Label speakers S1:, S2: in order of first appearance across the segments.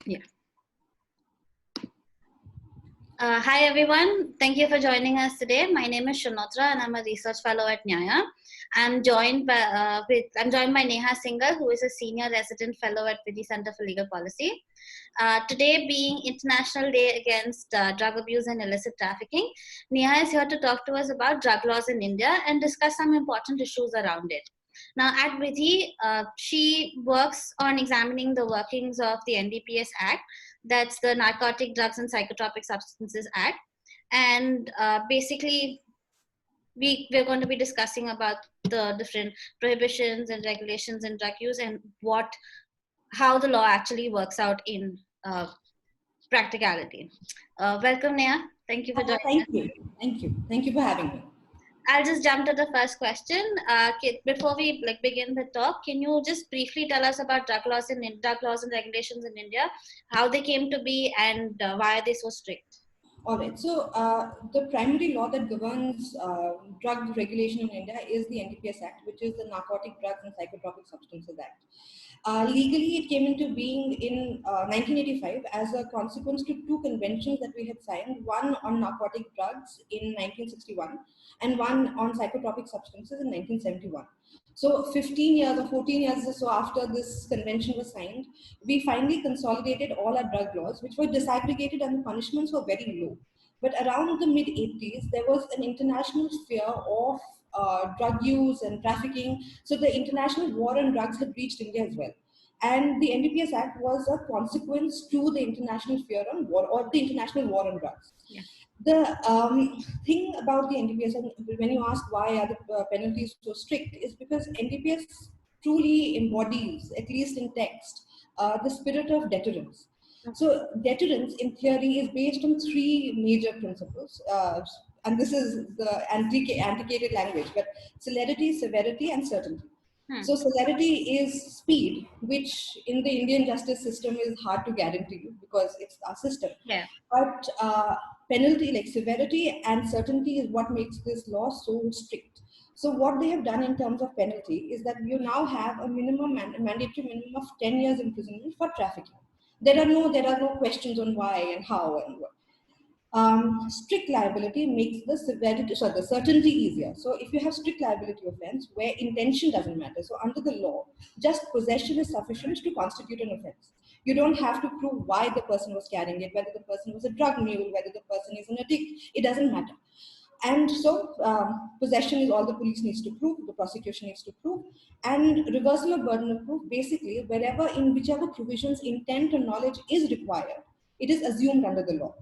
S1: Yeah. Hi everyone. Thank you for joining us today. My name is Shanotra and I'm a research fellow at Nyaya. I'm joined by Neha Singhal, who is a senior resident fellow at Vidhi Centre for Legal Policy. Today being International Day Against Drug Abuse and Illicit Trafficking, Neha is here to talk to us about drug laws in India and discuss some important issues around it. Now, at Vidhi, she works on examining the workings of the NDPS Act, that's the Narcotic Drugs and Psychotropic Substances Act. And basically, we're going to be discussing about the different prohibitions and regulations in drug use and how the law actually works out in practicality. Welcome, Neha. Thank you for joining us.
S2: Thank you for having me.
S1: I'll just jump to the first question. Before we begin the talk, can you just briefly tell us about drug laws and regulations in India, how they came to be, and why are they so strict?
S2: All right. So the primary law that governs drug regulation in India is the NDPS Act, which is the Narcotic Drugs and Psychotropic Substances Act. Legally, it came into being in 1985 as a consequence to two conventions that we had signed, one on narcotic drugs in 1961 and one on psychotropic substances in 1971. So 15 years or 14 years or so after this convention was signed, we finally consolidated all our drug laws, which were disaggregated and the punishments were very low. But around the mid-80s, there was an international fear of drug use and trafficking. So the international war on drugs had reached India as well. And the NDPS Act was a consequence to the international fear on war or the international war on drugs.
S1: Yeah.
S2: The thing about the NDPS, and when you ask why are the penalties so strict, is because NDPS truly embodies, at least in text, the spirit of deterrence. So deterrence, in theory, is based on three major principles, and this is the antiquated language, but celerity, severity, and certainty. So celerity is speed, which in the Indian justice system is hard to guarantee you because it's our system.
S1: Yeah.
S2: But penalty, like severity and certainty, is what makes this law so strict. So what they have done in terms of penalty is that you now have a mandatory minimum of 10 years imprisonment for trafficking. There are no questions on why and how and what. Strict liability makes the the certainty easier. So if you have strict liability offense where intention doesn't matter, so under the law, just possession is sufficient to constitute an offense. You don't have to prove why the person was carrying it, whether the person was a drug mule, whether the person is an addict. It doesn't matter. And so possession is all the police needs to prove, the prosecution needs to prove, and reversal of burden of proof, basically wherever in whichever provisions intent or knowledge is required, it is assumed under the law.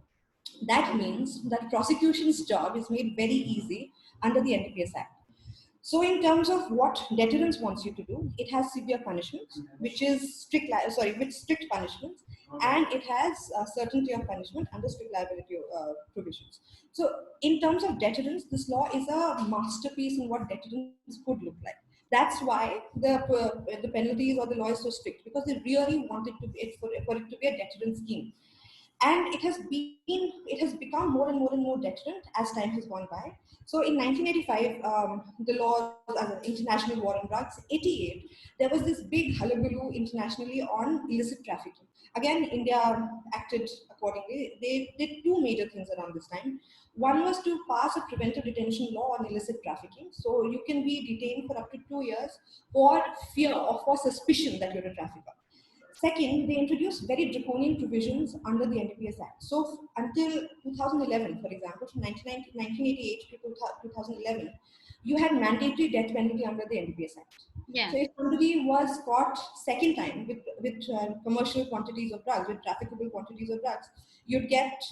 S2: That means that prosecution's job is made very easy under the NDPS Act. So in terms of what deterrence wants you to do, it has severe punishments, which is strict punishments, and it has certainty of punishment under strict liability provisions. So in terms of deterrence, this law is a masterpiece in what deterrence could look like. That's why the penalties or the law is so strict, because they really wanted for it to be a deterrent scheme. And it has become more and more and more deterrent as time has gone by. So in 1985, the laws as an international war on drugs. 88, there was this big hullabaloo internationally on illicit trafficking. Again, India acted accordingly. They did two major things around this time. One was to pass a preventive detention law on illicit trafficking. So you can be detained for up to 2 years for fear or for suspicion that you're a trafficker. Second, they introduced very draconian provisions under the NDPS Act. So until 2011, for example, from 1988 to 2011, you had mandatory death penalty under the NDPS Act.
S1: Yeah.
S2: So if somebody was caught second time with commercial quantities of drugs, with trafficable quantities of drugs, you'd get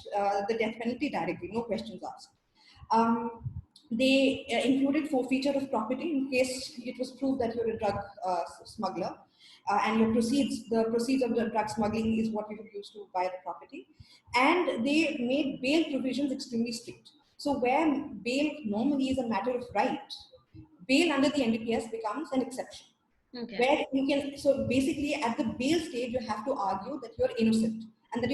S2: the death penalty directly, no questions asked. They included forfeiture of property in case it was proved that you're a drug smuggler. And the proceeds of the drug smuggling is what you have used to buy the property. And they made bail provisions extremely strict. So where bail normally is a matter of right, bail under the NDPS becomes an exception.
S1: Okay.
S2: Where you can, so basically at the bail stage, you have to argue that you're innocent and that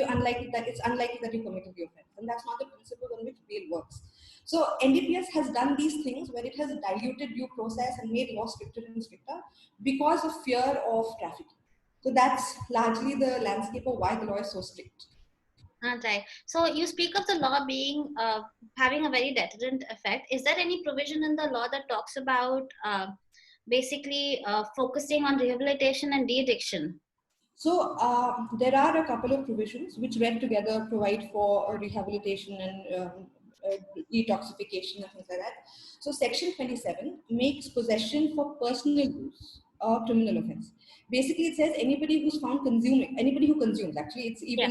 S2: it's unlikely that you committed the offense. And that's not the principle on which bail works. So NDPS has done these things where it has diluted due process and made law stricter and stricter because of fear of trafficking. So that's largely the landscape of why the law is so strict.
S1: Right. So you speak of the law being having a very deterrent effect. Is there any provision in the law that talks about basically focusing on rehabilitation and de-addiction?
S2: So there are a couple of provisions which read together provide for rehabilitation and detoxification and things like that. So Section 27 makes possession for personal use a criminal offense. Basically, it says anybody who's found consuming, anybody who consumes. Actually, it's
S1: Yeah.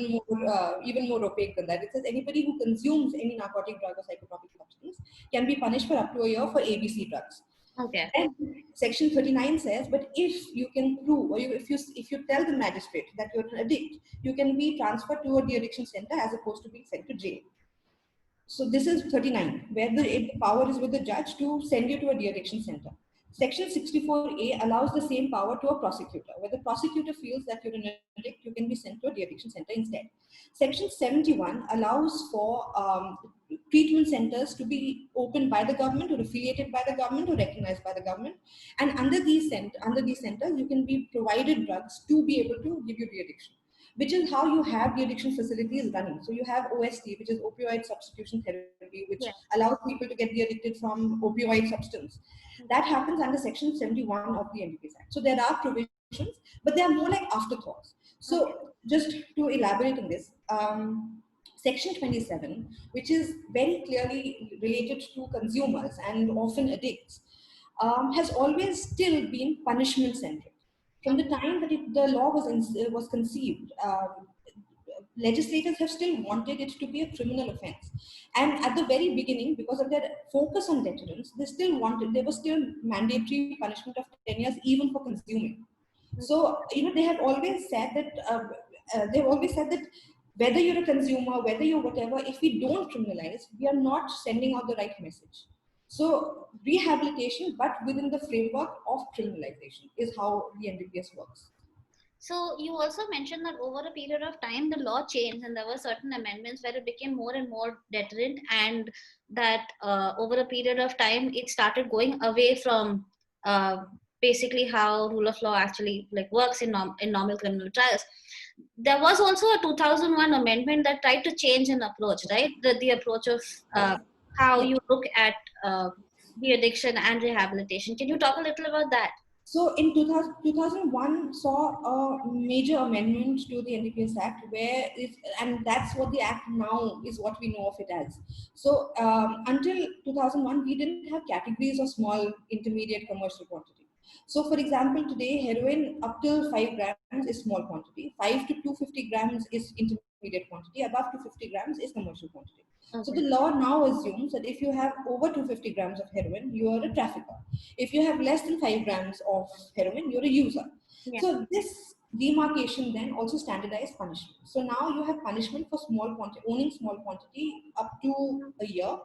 S2: even more opaque than that. It says anybody who consumes any narcotic drug or psychotropic substance can be punished for up to a year for ABC drugs.
S1: Okay.
S2: Then Section 39 says, but if you can prove, or if you tell the magistrate that you're an addict, you can be transferred to a de-addiction center as opposed to being sent to jail. So this is 39, where the power is with the judge to send you to a de-addiction center. Section 64A allows the same power to a prosecutor, where the prosecutor feels that you're an addict, you can be sent to a de-addiction center instead. Section 71 allows for treatment centers to be opened by the government or affiliated by the government or recognized by the government. And under these centers, you can be provided drugs to be able to give you de-addiction, which is how you have the addiction facilities running. So you have OST, which is opioid substitution therapy, which
S1: Yeah.
S2: allows people to get de-addicted from opioid substance. That happens under Section 71 of the NDPS Act. So there are provisions, but they are more like afterthoughts.
S1: Okay.
S2: So just to elaborate on this, Section 27, which is very clearly related to consumers and often addicts, has always still been punishment centric. From the time that the law was conceived, legislators have still wanted it to be a criminal offense. And at the very beginning, because of their focus on deterrence, there was still mandatory punishment of 10 years even for consuming. So, they have always said that whether you're a consumer, whether you're whatever, if we don't criminalize, we are not sending out the right message. So, rehabilitation, but within the framework of criminalization, is how the NDPS works.
S1: So you also mentioned that over a period of time, the law changed, and there were certain amendments where it became more and more deterrent, and that over a period of time, it started going away from uh, basically how rule of law actually like works in normal criminal trials. There was also a 2001 amendment that tried to change an approach, right? The approach of how
S2: Yeah.
S1: you look at the addiction and rehabilitation. Can you talk a little about that?
S2: So in 2001 saw a major amendment to the NDPS Act and that's what the Act now is what we know of it as. So until 2001, we didn't have categories of small, intermediate, commercial quantity. So for example, today heroin up till 5 grams is small quantity, 5 to 250 grams is intermediate quantity, above 250 grams is commercial quantity. So the
S1: Okay.
S2: law now assumes that if you have over 250 grams of heroin, you are a trafficker. If you have less than 5 grams of heroin, you're a user.
S1: Yeah.
S2: So this demarcation then also standardized punishment. So now you have punishment for owning small quantity up to a year,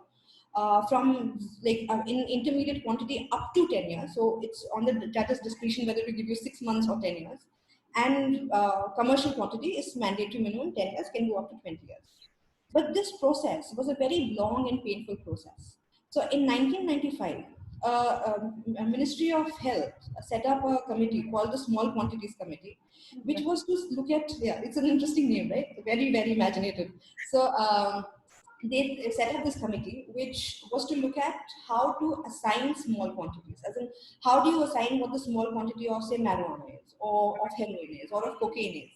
S2: from in intermediate quantity up to 10 years. So it's on the judge's discretion whether to give you 6 months or 10 years. And commercial quantity is mandatory minimum 10 years, can go up to 20 years. But this process was a very long and painful process. So in 1995, a Ministry of Health set up a committee called the Small Quantities Committee, which
S1: Okay.
S2: was to look at, yeah, it's an interesting name, right? Very, very imaginative. So they set up this committee, which was to look at how to assign small quantities, as in how do you assign what the small quantity of, say, marijuana is, or of heroin is, or of cocaine is.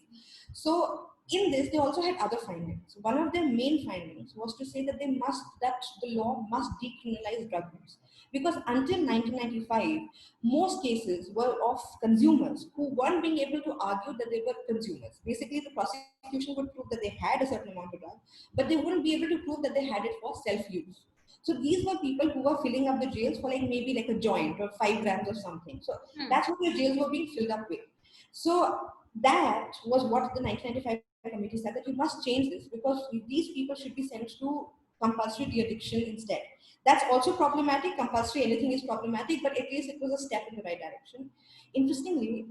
S2: So in this, they also had other findings. One of their main findings was to say that the law must decriminalize drug use, because until 1995, most cases were of consumers who weren't being able to argue that they were consumers. Basically, the prosecution would prove that they had a certain amount of drug, but they wouldn't be able to prove that they had it for self-use. So these were people who were filling up the jails for like maybe like a joint or 5 grams or something. So
S1: Hmm.
S2: that's what the jails were being filled up with. So that was what the 1995 committee said, that you must change this because these people should be sent to compulsory de-addiction instead. That's also problematic. Compulsory anything is problematic, but at least it was a step in the right direction. Interestingly,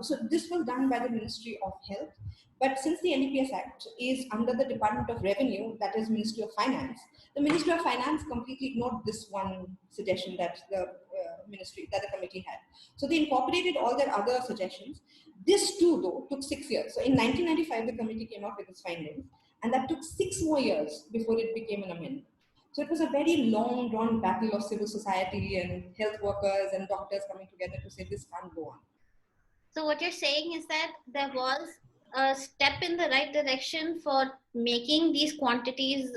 S2: so this was done by the Ministry of Health, but since the NDPS Act is under the Department of Revenue, that is Ministry of Finance, the Ministry of Finance completely ignored this one suggestion that the that the committee had. So they incorporated all their other suggestions. This too, though, took 6 years. So in 1995, the committee came up with its findings, and that took 6 more years before it became an amendment. So it was a very long, drawn battle of civil society and health workers and doctors coming together to say this can't go on.
S1: So what you're saying is that there was a step in the right direction for making these quantities,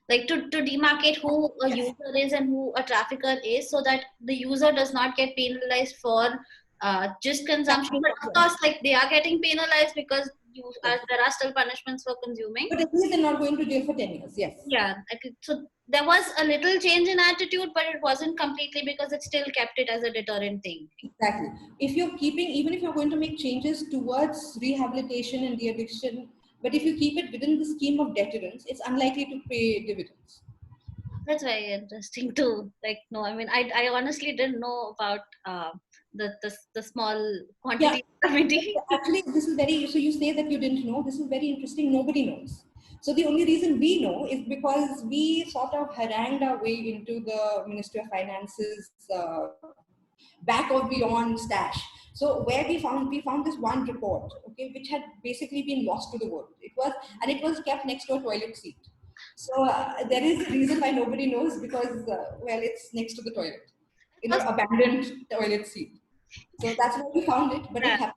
S1: like to demarcate who a user is and who a trafficker is, so that the user does not get penalized for just consumption. But of course, like they are getting penalized because there are still punishments for consuming.
S2: But at least they're not going to jail for 10 years, yes.
S1: Yeah. So there was a little change in attitude, but it wasn't completely, because it still kept it as a deterrent thing.
S2: Exactly. If you're keeping, even if you're going to make changes towards rehabilitation and de-addiction, but if you keep it within the scheme of deterrence, it's unlikely to pay dividends.
S1: That's very interesting too. Like, no, I mean, I honestly didn't know about the small quantity committee.
S2: Actually, this is very, so you say that you didn't know, this is very interesting, nobody knows. So the only reason we know is because we sort of harangued our way into the Ministry of Finance's back or beyond stash. So where we found this one report, okay, which had basically been lost to the world. It was kept next to a toilet seat. So there is a reason why nobody knows, because well, it's next to the toilet, abandoned toilet seat. So that's why we found it, but it happened.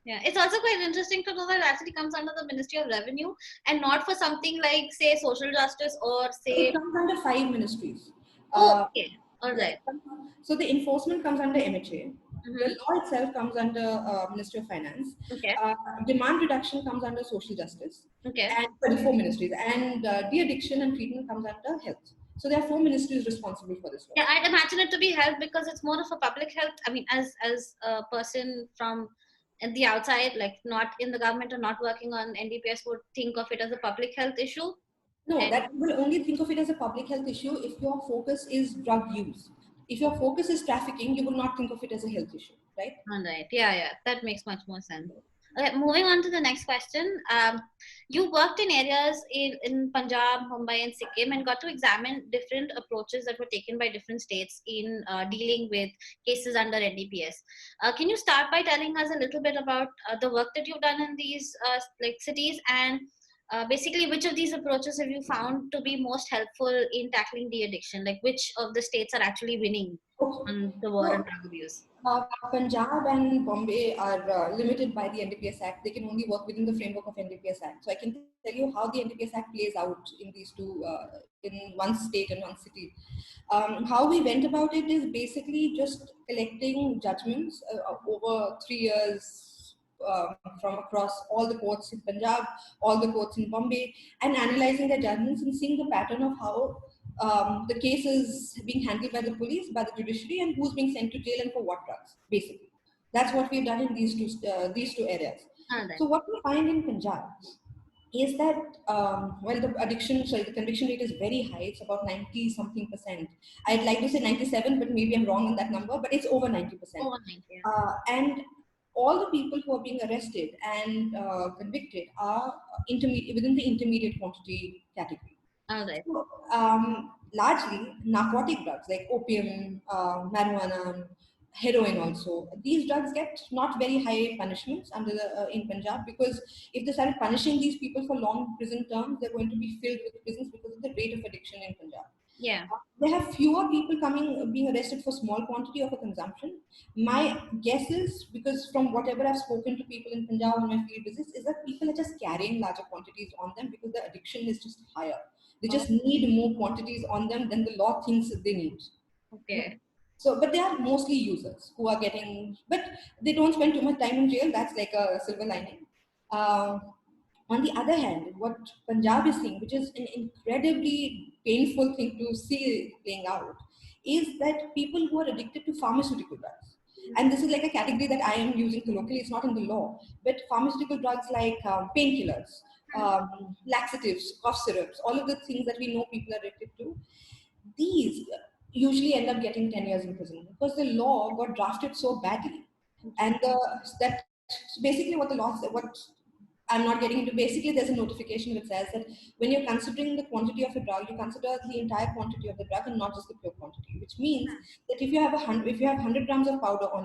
S1: Yeah, it's also quite interesting to know that it actually comes under the Ministry of Revenue and not for something like, say, social justice or say.
S2: It comes under 5 ministries.
S1: Okay, all right.
S2: So the enforcement comes under MHA. The law itself comes under Ministry of Finance.
S1: Okay.
S2: Demand reduction comes under social justice.
S1: Okay.
S2: And 34 ministries. And de-addiction and treatment comes under health. So there are 4 ministries responsible for this law.
S1: Yeah, I'd imagine it to be health because it's more of a public health. I mean, as a person from the outside, like not in the government or not working on NDPS, would think of it as a public health issue.
S2: No, that you will only think of it as a public health issue if your focus is drug use. If your focus is trafficking, you will not think of it as a health issue, right?
S1: All right. Yeah. That makes much more sense. Okay, moving on to the next question. You worked in areas in Punjab, Mumbai, and Sikkim and got to examine different approaches that were taken by different states in dealing with cases under NDPS. Can you start by telling us a little bit about the work that you've done in these like cities, and basically which of these approaches have you found to be most helpful in tackling de-addiction? Like which of the states are actually winning on the war on drug abuse?
S2: Punjab and Bombay are limited by the NDPS Act. They can only work within the framework of NDPS Act. So I can tell you how the NDPS Act plays out in these two, in one state and one city. How we went about it is basically just collecting judgments over 3 years from across all the courts in Punjab, all the courts in Bombay, and analyzing the judgments and seeing the pattern of how the case is being handled by the police, by the judiciary, and who's being sent to jail and for what drugs, basically. That's what we've done in these two areas. So what we find in Punjab is that, well, the conviction rate is very high. It's about 90 something percent. I'd like to say 97, but maybe I'm wrong on that number, but it's over 90%.
S1: Over 90, yeah.
S2: And all the people who are being arrested and convicted are within the intermediate quantity category.
S1: All right.
S2: So, largely narcotic drugs like opium, marijuana, heroin also. These drugs get not very high punishments in Punjab, because if they start punishing these people for long prison terms, they're going to be filled with prisons because of the rate of addiction in Punjab.
S1: Yeah.
S2: They have fewer people being arrested for small quantity of a consumption. My guess is, because from whatever I've spoken to people in Punjab on my field visits, is that people are just carrying larger quantities on them because the addiction is just higher. They just need more quantities on them than the law thinks they need.
S1: Okay.
S2: So, but they are mostly users who are getting, but they don't spend too much time in jail. That's like a silver lining. On the other hand, what Punjab is seeing, which is an incredibly painful thing to see playing out, is that people who are addicted to pharmaceutical drugs, and this is like a category that I am using colloquially, it's not in the law, but pharmaceutical drugs like painkillers, laxatives, cough syrups, all of the things that we know people are addicted to, these usually end up getting 10 years in prison because the law got drafted so badly. And that basically what the law said, what I'm not getting into, basically there's a notification which says that when you're considering the quantity of a drug, you consider the entire quantity of the drug and not just the pure quantity, which means that if you have 100 grams of powder on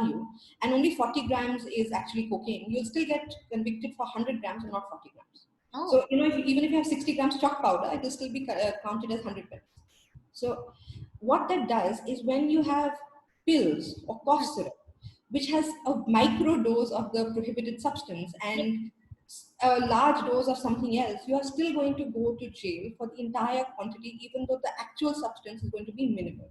S2: you and only 40 grams is actually cocaine, you'll still get convicted for 100 grams and not 40 grams. So, even if you have 60 grams chalk powder, it will still be counted as 100 grams. So what that does is when you have pills or cough syrup, which has a micro dose of the prohibited substance and a large dose of something else, you are still going to go to jail for the entire quantity, even though the actual substance is going to be minimal.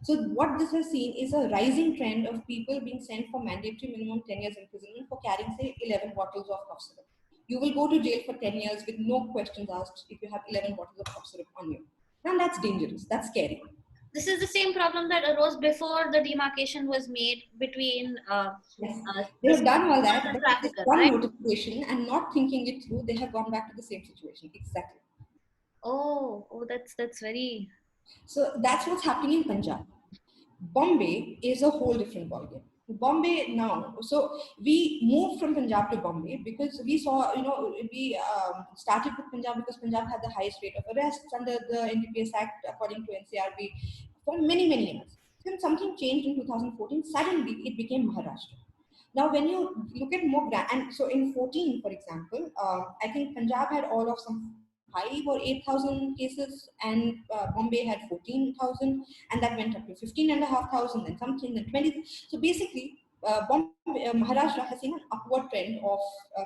S2: So what this has seen is a rising trend of people being sent for mandatory minimum 10 years imprisonment for carrying, say, 11 bottles of cough syrup. You will go to jail for 10 years with no questions asked if you have 11 bottles of cough syrup on you. Now that's dangerous. That's scary.
S1: This is the same problem that arose before the demarcation was made between
S2: yes. They have done all that, but with this one
S1: right?
S2: notification and not thinking it through, they have gone back to the same situation. Exactly.
S1: Oh, that's very.
S2: So that's what's happening in Punjab. Bombay is a whole different ballgame. Bombay now, so we moved from Punjab to Bombay because we saw, we started with Punjab because Punjab had the highest rate of arrests under the NDPS Act according to NCRB for many, many years. Then something changed in 2014. Suddenly, it became Maharashtra. Now, when you look at more, and so in 14, for example, I think Punjab had all of some 5 or 8,000 cases, and Bombay had 14,000, and that went up to 15,500, then something, then 20. So basically, Maharashtra has seen an upward trend of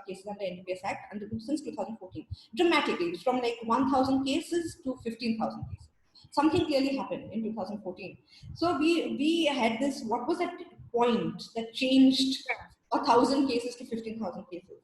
S2: cases under NDPS Act since 2014, dramatically, from like 1,000 cases to 15,000 cases. Something clearly happened in 2014. So we had this, what was that point that changed 1,000 cases to 15,000 cases?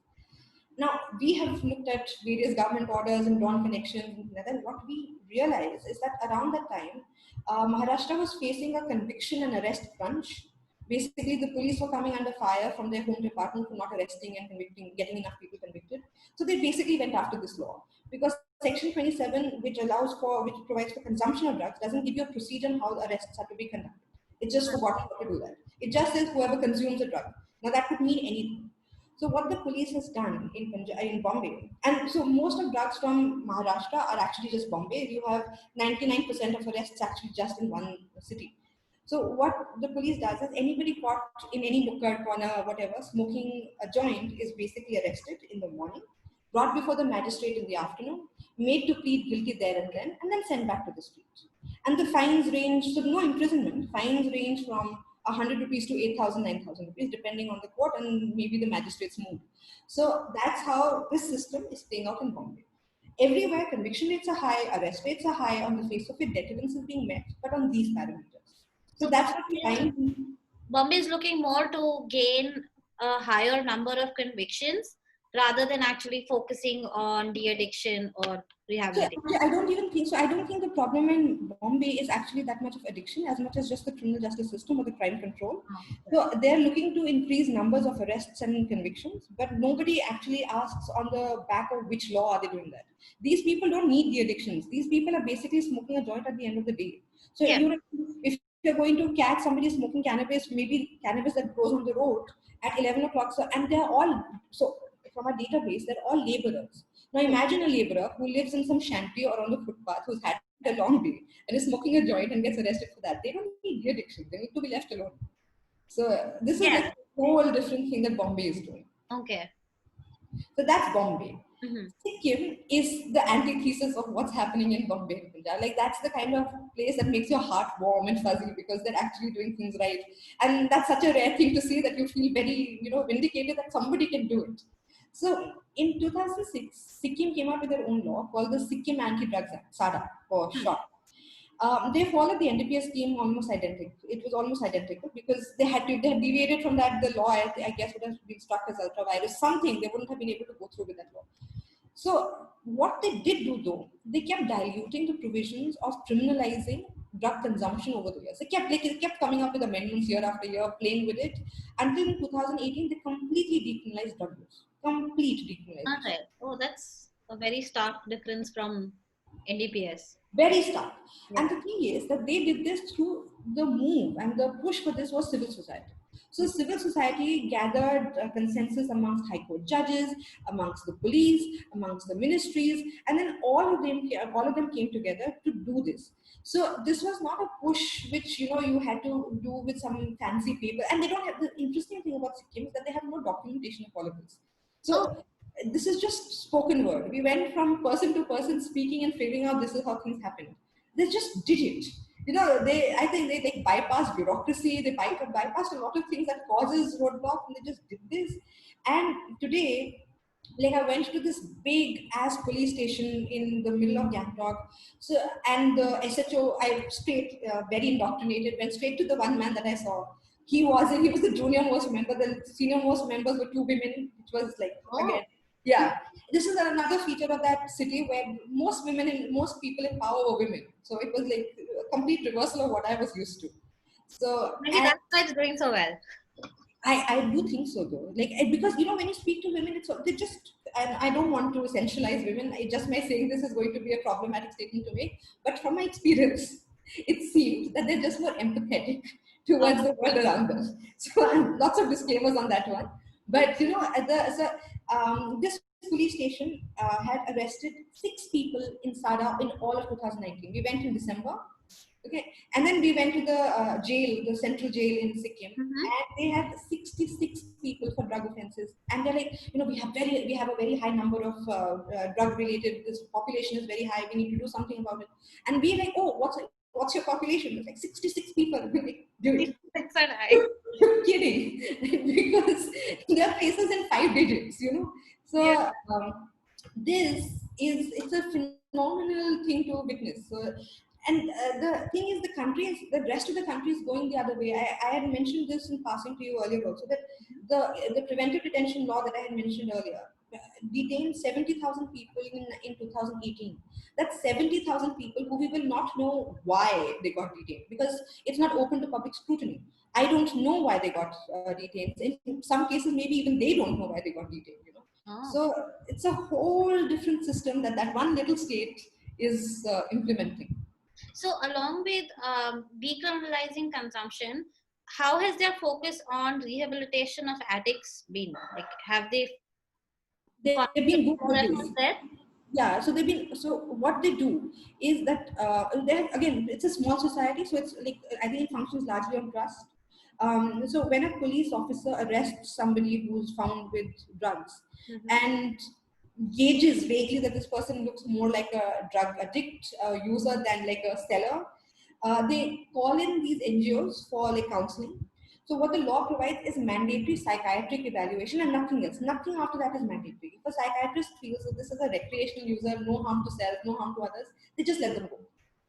S2: Now, we have looked at various government orders and drawn connections, and then what we realized is that around that time, Maharashtra was facing a conviction and arrest crunch. Basically, the police were coming under fire from their home department for not arresting and convicting, getting enough people convicted. So they basically went after this law because Section 27, which provides for consumption of drugs, doesn't give you a procedure on how arrests are to be conducted. It just forgot how to do that. It just says whoever consumes a drug. Now that could mean anything. So what the police has done in Bombay, and so most of drugs from Maharashtra are actually just Bombay. You have 99% of arrests actually just in one city. So what the police does is anybody caught in any nukkad corner, whatever, smoking a joint is basically arrested in the morning, brought before the magistrate in the afternoon, made to plead guilty there and then sent back to the street. And the fines range, so no imprisonment, fines range from 100 rupees to 8,000, 9,000 rupees, depending on the court and maybe the magistrate's mood. So that's how this system is playing out in Bombay. Everywhere, conviction rates are high, arrest rates are high, on the face of it, deterrence is being met, but on these parameters. So that's what we find.
S1: Bombay is looking more to gain a higher number of convictions rather than actually focusing on de-addiction or rehabilitation.
S2: So I don't even think so. I don't think the problem in Bombay is actually that much of addiction as much as just the criminal justice system or the crime control. So they're looking to increase numbers of arrests and convictions, but nobody actually asks on the back of which law are they doing that. These people don't need the addictions. These people are basically smoking a joint at the end of the day. So if you're going to catch somebody smoking cannabis, maybe cannabis that grows on the road at 11 o'clock, and they're all, so from our database, they're all laborers. Now imagine a laborer who lives in some shanty or on the footpath, who's had a long day and is smoking a joint and gets arrested for that. They don't need de-addiction. They need to be left alone. So this is like a whole different thing that Bombay is doing.
S1: Okay.
S2: So that's Bombay. Sikkim is the antithesis of what's happening in Bombay. Like that's the kind of place that makes your heart warm and fuzzy because they're actually doing things right. And that's such a rare thing to see that you feel very, vindicated that somebody can do it. So in 2006, Sikkim came out with their own law called the Sikkim Anti-Drugs Act, SADA for short. They followed the NDPS scheme almost identical. It was almost identical because they had deviated from that. The law, I guess, would have been struck as ultra virus, something. They wouldn't have been able to go through with that law. So what they did do though, they kept diluting the provisions of criminalizing drug consumption over the years. They kept coming up with amendments year after year, playing with it, until in 2018 they completely decriminalized drug use. Complete decriminalization.
S1: Oh, that's a very stark difference from NDPS.
S2: Very stark.
S1: Yeah.
S2: And the thing is that they did this through the move, and the push for this was civil society. So civil society gathered consensus amongst high court judges, amongst the police, amongst the ministries, and then all of them came together to do this. So this was not a push which you had to do with some fancy paper. And they don't have, the interesting thing about Sikkim is that they have no documentation of all of this.
S1: Oh,
S2: So this is just spoken word. We went from person to person speaking and figuring out this is how things happen. They just did it. I think they bypassed bureaucracy. They bypassed a lot of things that causes roadblocks, and they just did this. And today, like, I went to this big ass police station in the middle of Gangtok. So, and the SHO, I straight, very indoctrinated, went straight to the one man that I saw. He was the junior most member. The senior most members were two women, which was like,
S1: oh,
S2: again, yeah. This is another feature of that city where most women and most people in power were women. So it was like a complete reversal of what I was used to. So,
S1: maybe
S2: and
S1: that's why it's doing so well.
S2: I do think so though. Like, because when you speak to women, they just, and I don't want to essentialize women. I just may saying this is going to be a problematic statement to make, but from my experience, it seems that they're just more empathetic towards the world around them. So lots of disclaimers on that one. But this police station had arrested 6 people in Sada in all of 2019. We went in December. Okay, and then we went to the jail, the central jail in Sikkim,
S1: Mm-hmm.
S2: and they had 66 people for drug offenses. And they're like, we have a very high number of drug related. This population is very high. We need to do something about it. And we're like, oh, what's your population? It's like 66 people. We're like, dude,
S1: That's so nice.
S2: you're kidding, because there are places in 5 digits.
S1: Yeah.
S2: So this it's a phenomenal thing to witness. So, and the thing is, the rest of the country is going the other way. I had mentioned this in passing to you earlier also, that the preventive detention law that I had mentioned earlier detained 70,000 people in 2018. That's 70,000 people who we will not know why they got detained, because it's not open to public scrutiny. I don't know why they got detained. In some cases, maybe even they don't know why they got detained.
S1: Oh.
S2: So it's a whole different system that one little state is implementing.
S1: So, along with decriminalizing consumption, how has their focus on rehabilitation of addicts been? Like, have they
S2: They've been good
S1: concentrated
S2: with
S1: more
S2: this.
S1: efforts there?
S2: Yeah, so what they do is that again, it's a small society, so it's like, I think it functions largely on trust. So when a police officer arrests somebody who's found with drugs
S1: Mm-hmm.
S2: and gauges vaguely that this person looks more like a drug addict user than like a seller, they call in these NGOs for like counseling. So what the law provides is mandatory psychiatric evaluation and nothing else. Nothing after that is mandatory. If a psychiatrist feels that this is a recreational user, no harm to self, no harm to others, they just let them go.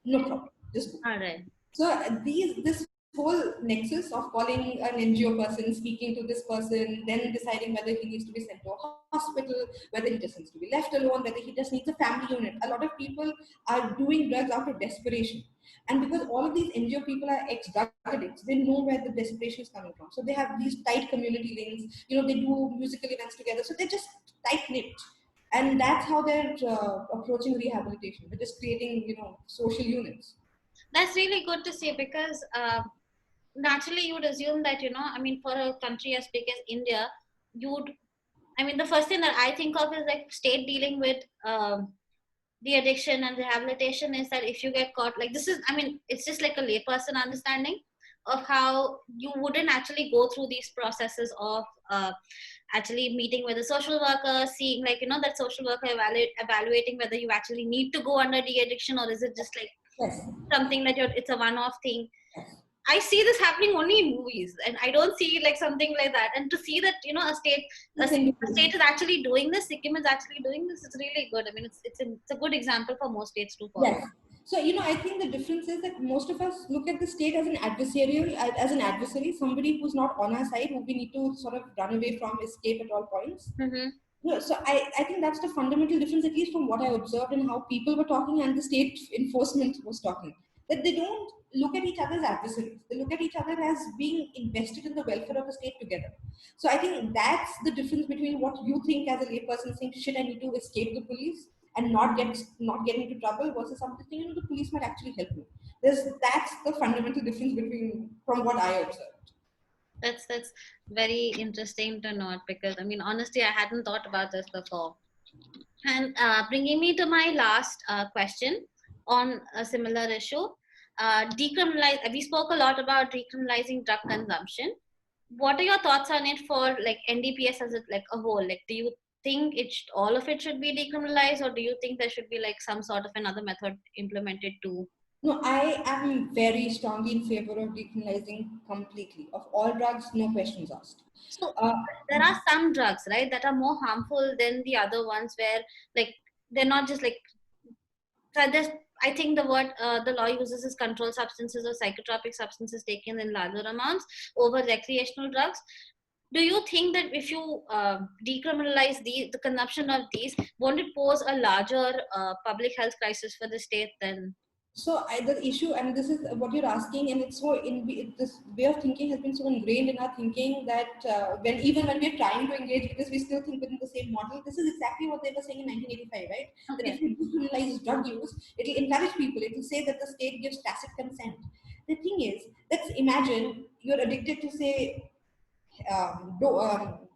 S2: No problem. Just go.
S1: All right.
S2: So this whole nexus of calling an NGO person, speaking to this person, then deciding whether he needs to be sent to a hospital, whether he just needs to be left alone, whether he just needs a family unit. A lot of people are doing drugs out of desperation. And because all of these NGO people are ex-drug addicts, they know where the desperation is coming from. So they have these tight community links. They do musical events together. So they're just tight-knit. And that's how they're approaching rehabilitation. They're just creating, social units.
S1: That's really good to see, because naturally you would assume that, I mean, for a country as big as India, I mean, the first thing that I think of is like state dealing with the addiction and rehabilitation, is that if you get caught, like, this is, I mean, it's just like a layperson understanding of how you wouldn't actually go through these processes of actually meeting with a social worker, seeing, like, that social worker evaluating whether you actually need to go under de-addiction, or is it just like
S2: Yes.
S1: something that it's a one-off thing. I see this happening only in movies, and I don't see like something like that. And to see that, a state is actually doing this, Sikkim is actually doing this, it's really good. I mean, it's a good example for most states to follow.
S2: Yes. So, I think the difference is that most of us look at the state as an adversary, somebody who's not on our side, who we need to sort of run away from, escape at all points.
S1: Mm-hmm.
S2: No, so I think that's the fundamental difference, at least from what I observed and how people were talking and the state enforcement was talking. that they don't look at each other as adversaries. They look at each other as being invested in the welfare of the state together. So I think that's the difference between what you think as a layperson, saying, shit, I need to escape the police and not get into trouble, versus something, the police might actually help me. That's the fundamental difference between from what I observed.
S1: That's very interesting to note, because I mean, honestly, I hadn't thought about this before. And bringing me to my last question on a similar issue, we spoke a lot about decriminalizing drug consumption. What are your thoughts on it for like NDPS as like a whole? Like, do you think all of it should be decriminalized, or do you think there should be like some sort of another method implemented too?
S2: No, I am very strongly in favor of decriminalizing completely of all drugs, no questions asked.
S1: So
S2: Uh,
S1: there are some drugs, right, that are more harmful than the other ones, where like they're not just like, so there's, I think the word the law uses is controlled substances or psychotropic substances taken in larger amounts over recreational drugs. Do you think that if you decriminalize the consumption of these, won't it pose a larger public health crisis for the state then?
S2: the issue, and this is what you're asking, and it's so this way of thinking has been so ingrained in our thinking that when we're trying to engage with this, we still think within the same model. This is exactly what they were saying in 1985, right? That
S1: Okay.
S2: if you decriminalize drug use, it will encourage people. It will say that the state gives tacit consent. The thing is, let's imagine you're addicted to, say,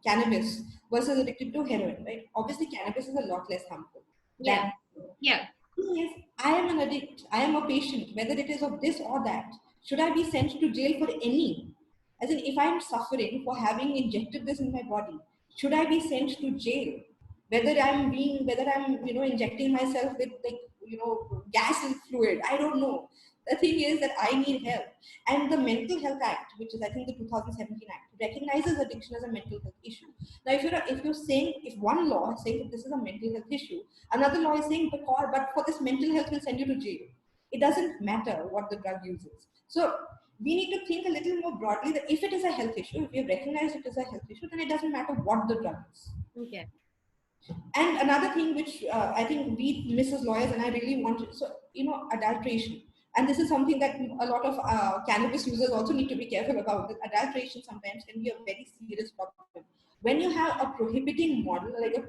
S2: cannabis versus addicted to heroin, right? Obviously, cannabis is a lot less harmful
S1: Yeah.
S2: than.
S1: Yeah.
S2: Thing is, I am an addict, I am a patient, whether it is of this or that. Should I be sent to jail for any? As in, if I am suffering for having injected this in my body, should I be sent to jail? Whether I'm, injecting myself with, like, gas and fluid, I don't know. The thing is that I need help. And the Mental Health Act, which is I think the 2017 Act, recognizes addiction as a mental health issue. Now, if one law is saying that this is a mental health issue, another law is saying, but for this mental health will send you to jail. It doesn't matter what the drug use is. So we need to think a little more broadly that if it is a health issue, if we have recognized it as a health issue, then it doesn't matter what the drug is.
S1: Okay.
S2: And another thing which I think we miss as lawyers, and I really want to, so, adulteration. And this is something that a lot of cannabis users also need to be careful about. That adulteration sometimes can be a very serious problem. When you have a prohibiting model, like a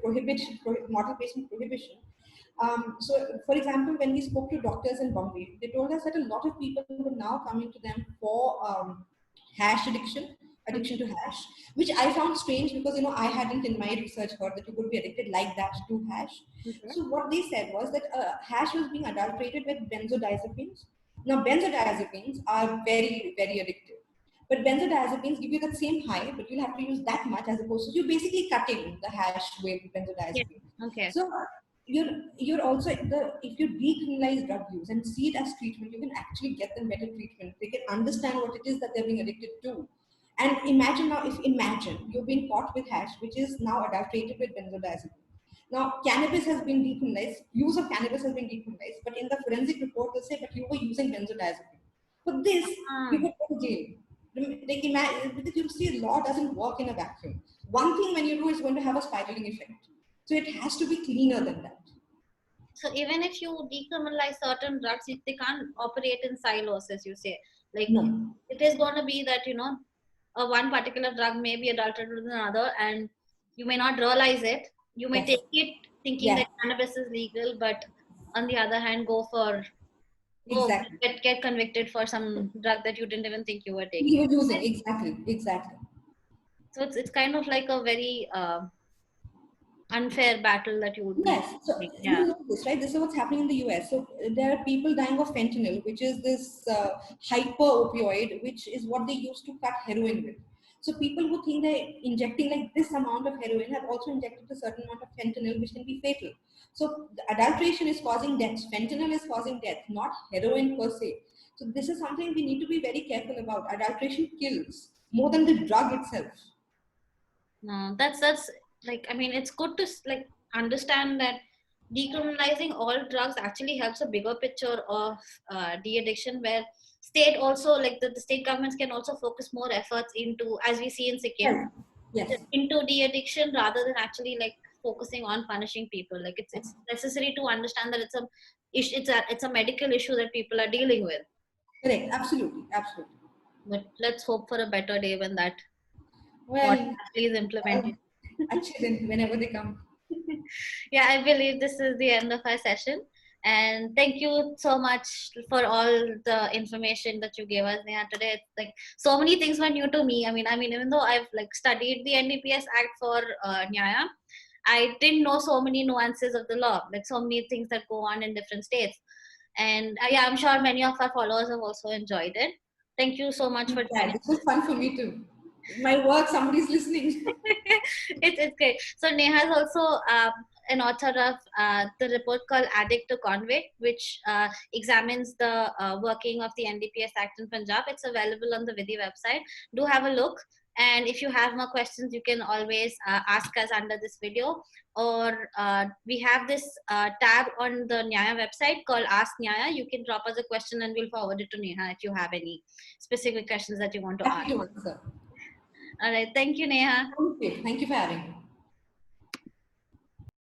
S2: model based on prohibition. For example, when we spoke to doctors in Bombay, they told us that a lot of people were now coming to them for hash addiction to hash, which I found strange because I hadn't in my research heard that you could be addicted like that to hash.
S1: Okay.
S2: So what they said was that hash was being adulterated with benzodiazepines. Now benzodiazepines are very very addictive, but benzodiazepines give you the same high, but you'll have to use that much as opposed to you're basically cutting the hash with
S1: Yeah.
S2: benzodiazepines.
S1: Okay.
S2: So you're also if you decriminalize drug use and see it as treatment, you can actually get them better treatment. They can understand what it is that they're being addicted to. And imagine you've been caught with hash, which is now adulterated with benzodiazepine. Now, cannabis has been decriminalized, use of cannabis has been decriminalized, but in the forensic report, they'll say, but you were using benzodiazepine. For this, you could go to jail. Like, imagine, because you see, law doesn't work in a vacuum. One thing when you do is going to have a spiraling effect. So it has to be cleaner than that.
S1: So even if you decriminalize certain drugs, they can't operate in silos, as you say. Like,
S2: No.
S1: it is going to be that one particular drug may be adulterated with another, and you may not realize it. You may
S2: Yes.
S1: take it thinking
S2: Yeah.
S1: that cannabis is legal, but on the other hand,
S2: Exactly.
S1: get convicted for some drug that you didn't even think you were taking.
S2: You were using exactly.
S1: So it's kind of like a very unfair battle that you would be
S2: Yes, so
S1: doing.
S2: you
S1: Yeah.
S2: know this, right? This is what's happening in the US. So there are people dying of fentanyl, which is this hyper opioid, which is what they use to cut heroin with. So people who think they're injecting like this amount of heroin have also injected a certain amount of fentanyl, which can be fatal. So the adulteration is causing death. Fentanyl is causing death, not heroin per se. So this is something we need to be very careful about. Adulteration kills more than the drug itself.
S1: No, that's like, I mean, it's good to like understand that decriminalizing all drugs actually helps a bigger picture of de-addiction, where state also, like the state governments can also focus more efforts into, as we see in Sikkim,
S2: Yes. Yes.
S1: into de-addiction rather than actually like focusing on punishing people. Like it's necessary to understand that it's a medical issue that people are dealing with.
S2: Correct. Absolutely. Absolutely.
S1: But let's hope for a better day when that what
S2: Well,
S1: actually is implemented.
S2: actually, then whenever they come.
S1: Yeah, I believe this is the end of our session. And thank you so much for all the information that you gave us, Neha, today. It's like so many things were new to me. I mean, even though I've like studied the NDPS Act for Nyaya, I didn't know so many nuances of the law, like so many things that go on in different states. And yeah, I'm sure many of our followers have also enjoyed it. Thank you so much for
S2: Yeah,
S1: joining
S2: this was fun for me too. My work, somebody's listening.
S1: it's great. So Neha is also an author of the report called Addict to Convict, which examines the working of the NDPS Act in Punjab. It's available on the Vidhi website. Do have a look. And if you have more questions, you can always ask us under this video. Or we have this tab on the Nyaya website called Ask Nyaya. You can drop us a question and we'll forward it to Neha if you have any specific questions that you want to ask.
S2: Happy to answer.
S1: All right. Thank you, Neha.
S2: Thank you. Thank you for having me.